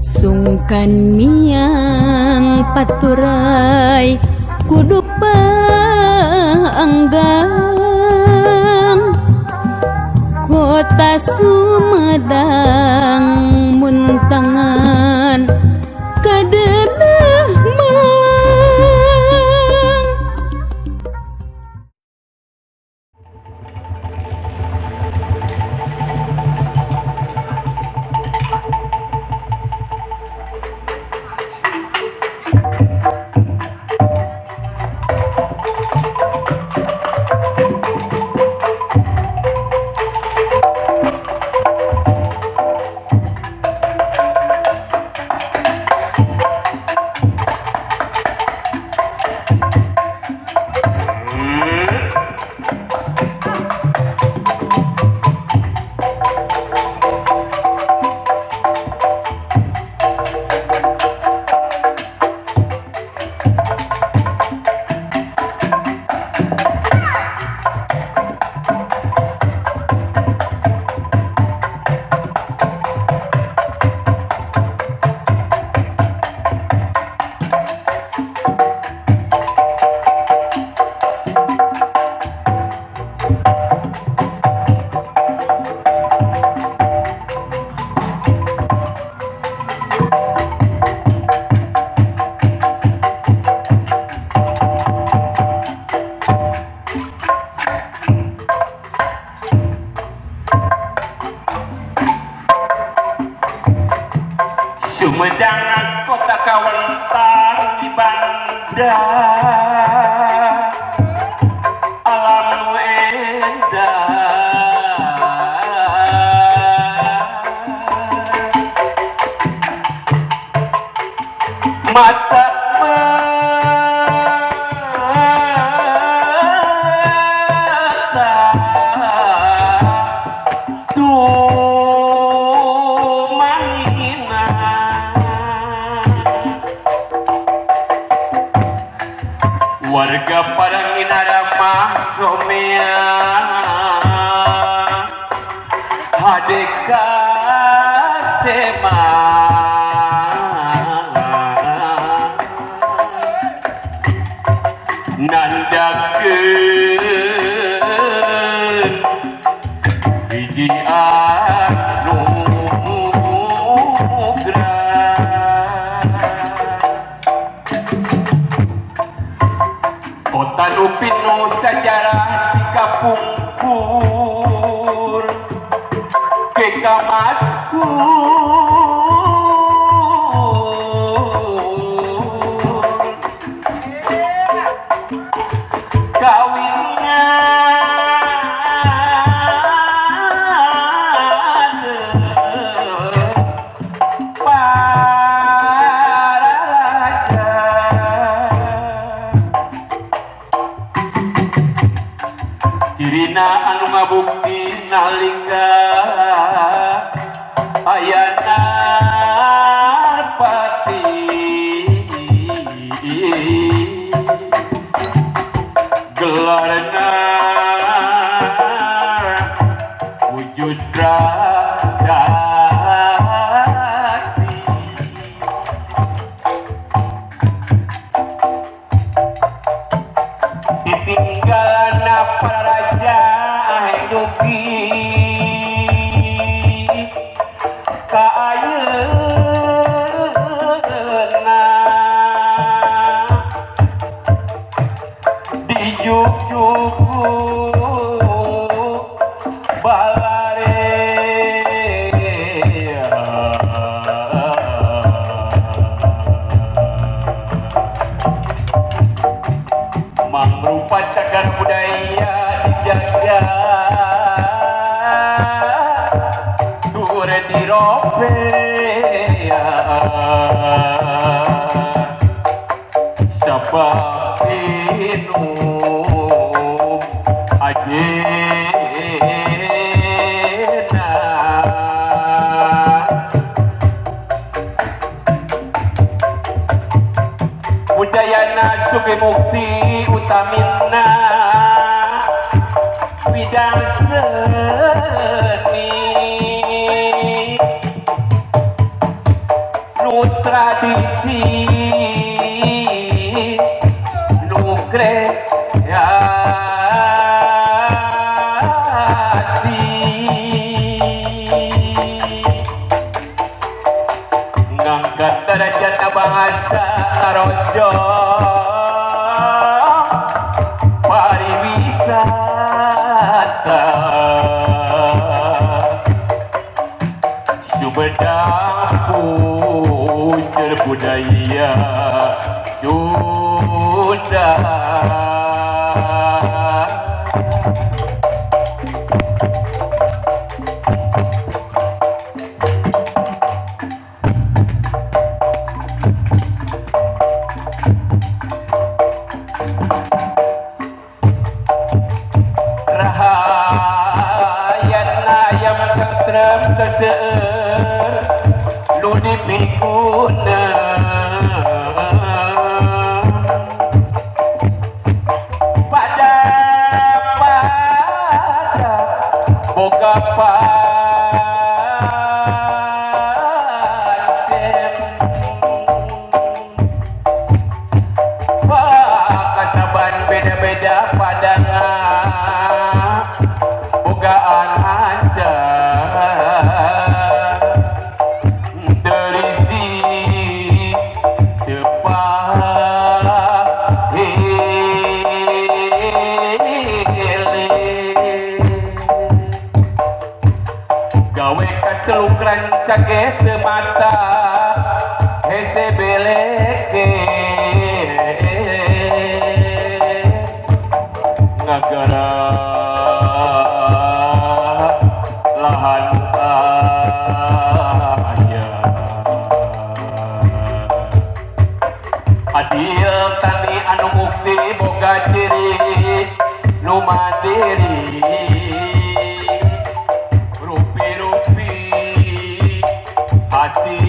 Sungkan miang paturai kudu paanggang kota Sumedang muntangan kadenah malang. Sumedang kota kawentar di Banda alam nu endah mata warga Padanginara Masomea Hadeka Sema nandakeun hiji kota nu pinuh sajarah dikapungkur ke kamaskur kawinnya cirina anu ngabukti nalika ayana pati gelarna wujud prasasti ditinggalna para raja hidupi kaayeuna dijuk-juku balare mangrupa cagar budaya dijaga ture dirope sabab inum ajena budayana suge mukti utamina bidang seni tradisi kreasi ngangkat derajat bahasa ngarojo pariwisata Sumedang pusir budaya Sunda Rahayana yang tentrem keseur lu dipikuna pada boga pancen kasaban beda-beda padangan bogaan ancan derisi depan gawe kacelukran caget mata hese beleke ngagara lahan adil tani anu bukti boga ciri nu mandiri rupi-rupi hasil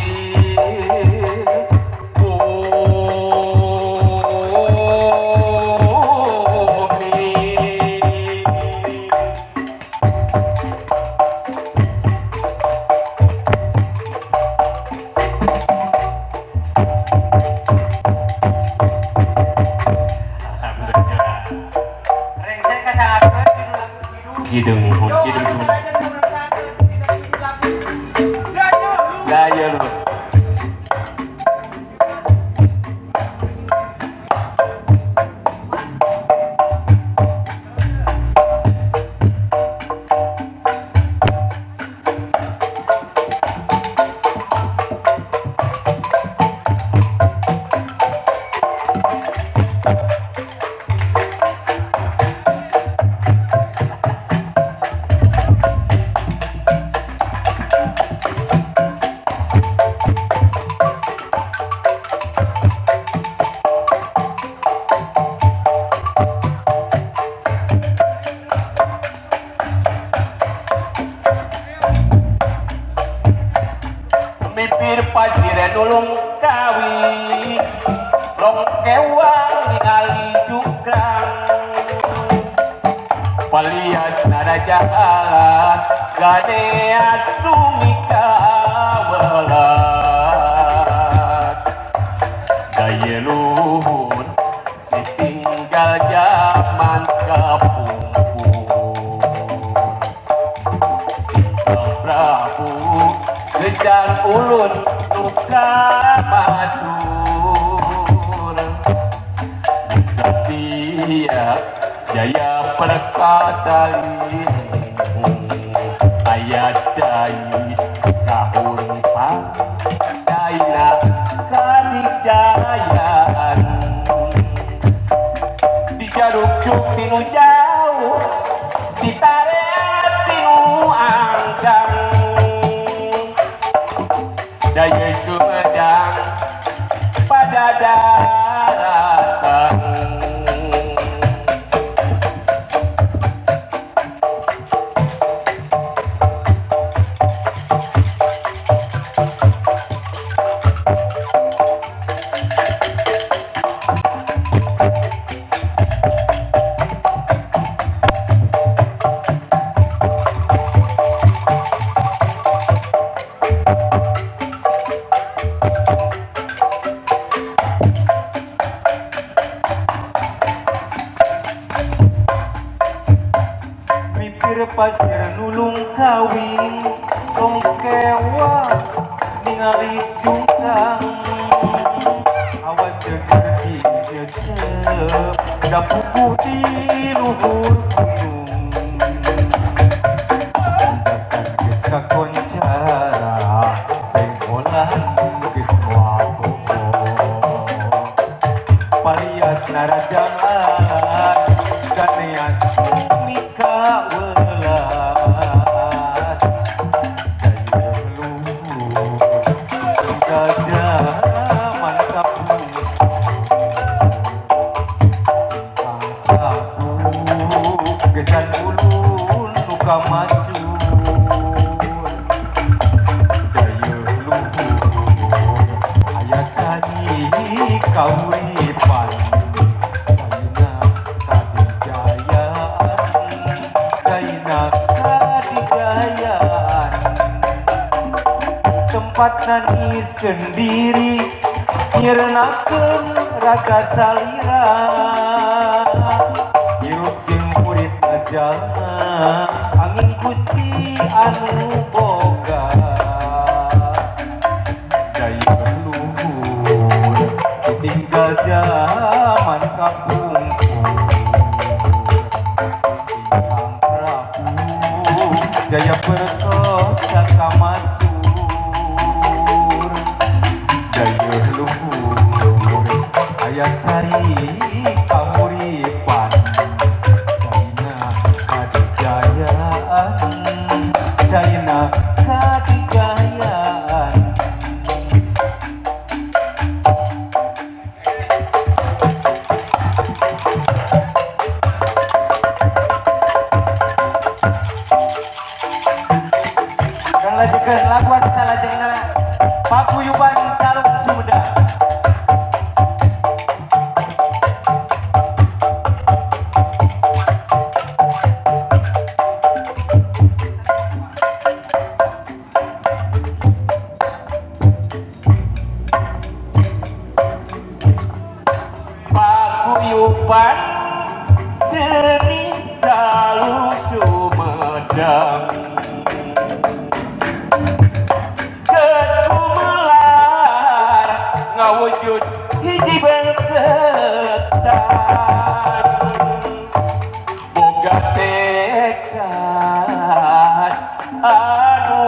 hidung semua gaya lu bibir pasir nulung kawi long kewang ningali jukrang palias naraja alas ganeas lumika welas daya luhur ditinggal zaman kapungkur Prabu gesang ulun nuka masur setia jaya perkasa ayat cai kahun pancaina kadijayaan dijaruk cuk tinu jauh ditarik tinu anggang daya Sumedang pada daratan kawin songkewa ningali cungkang awas segerti nyecep da pupuh di luhur gunung tanjakan geus kakoncara penggolan geus wago palias narajalan ganeas mika welas daya luhur gajah mantap gesan ulun luka masuk daya luhur aya kali kauripan Caina kadigayaan tempat naniskeun diri nyeureunnakeun raga salira hirup jeung kurit jalma angin Gusti anu boga daya luhur ditinggal zaman kapungkur Sang Prabu Jaya perkosa kamasur daya luhur aya cari kamuripan Caina kadigayaan kang lajekeun laguan salajengna paguyuban Calung Sumedang. Paguyuban seni Calung Sumedang geus kumelar ngawujud hiji bengketan boga tekad anu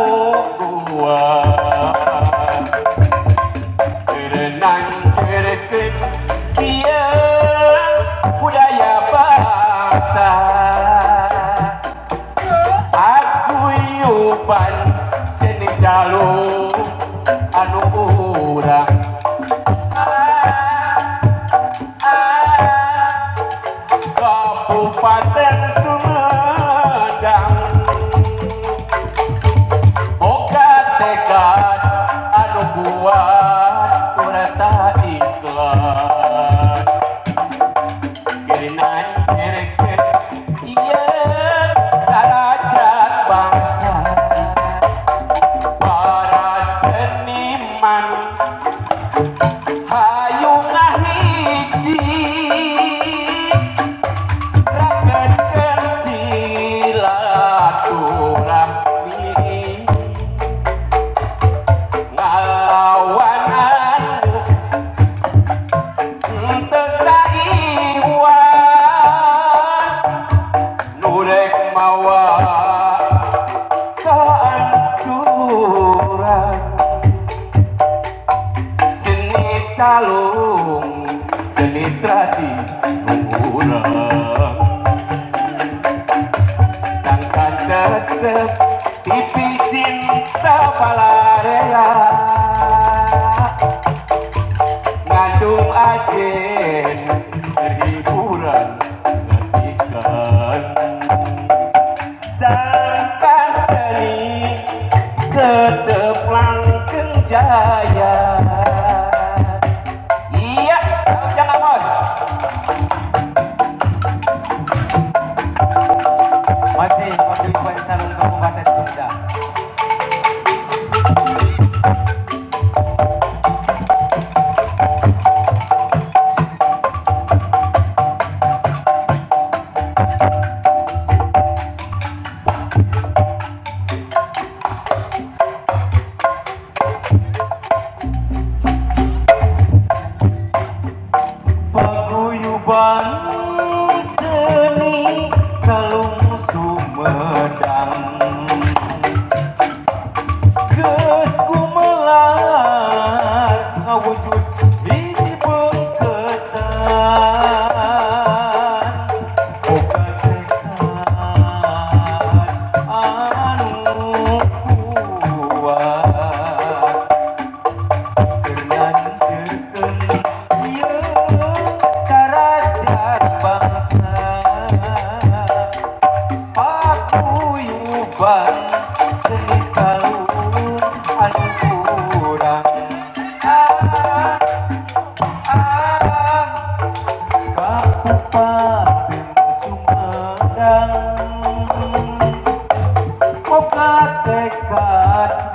kuat berenang kerekeun biar budaya bangsa paguyuban seni Calung anu urang Kabupaten Sumedang boga tekad anu kuat urata ikhlas kirinan nyerekeun ieu darajat bangsa para seniman hayu ngahiji ragetkeun silaturahmi ngalawan anu teu saiwan nurek mawa kehancuran seni Calung seni tradisi urang sangkan tetep pipi cinta balarea ngandung ajen hiburan ngatikan sangkan seni tetep langgeng jaya iya jangan mon masih paguyuban Calung Kabupaten Sumedang.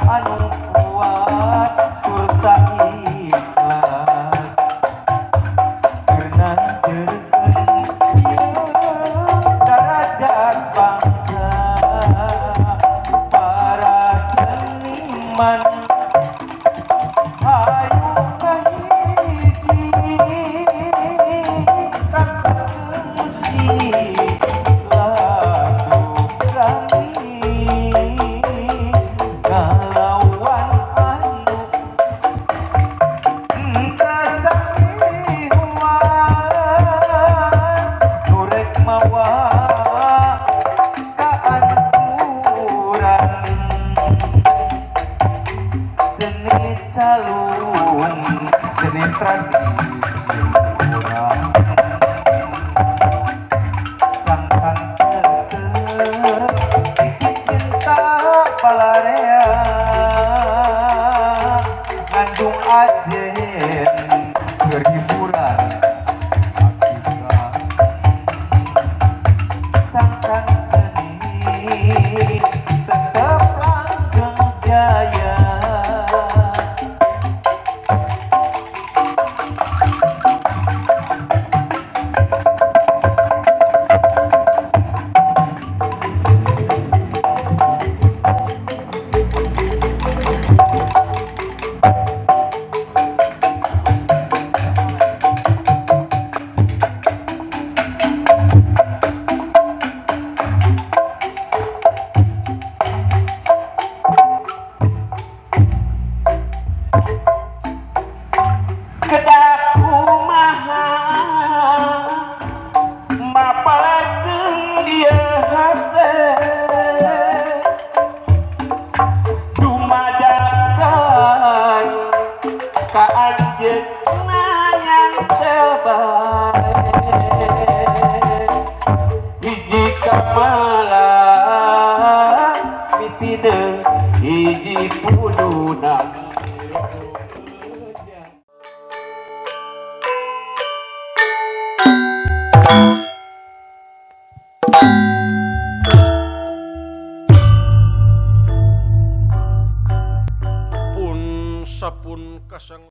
anu kuat tur tak ikhlas karena jerken darajat bangsa para seniman hayu kahiji raksakeun musik lagu rami ngalawan anu teu sakihuan nurek mawa kaanturan seni calun seni tradisi urang sangkan tetep bikin cinta palarea ngandung ajen berhiburan sangkan seni tetep langgeng jaya. Kedak kumaha mapalakeun ieu hate dumadakan ka anjeunna yang teu bae hiji kamalan mitideu hiji puduna. Pun sapun kasang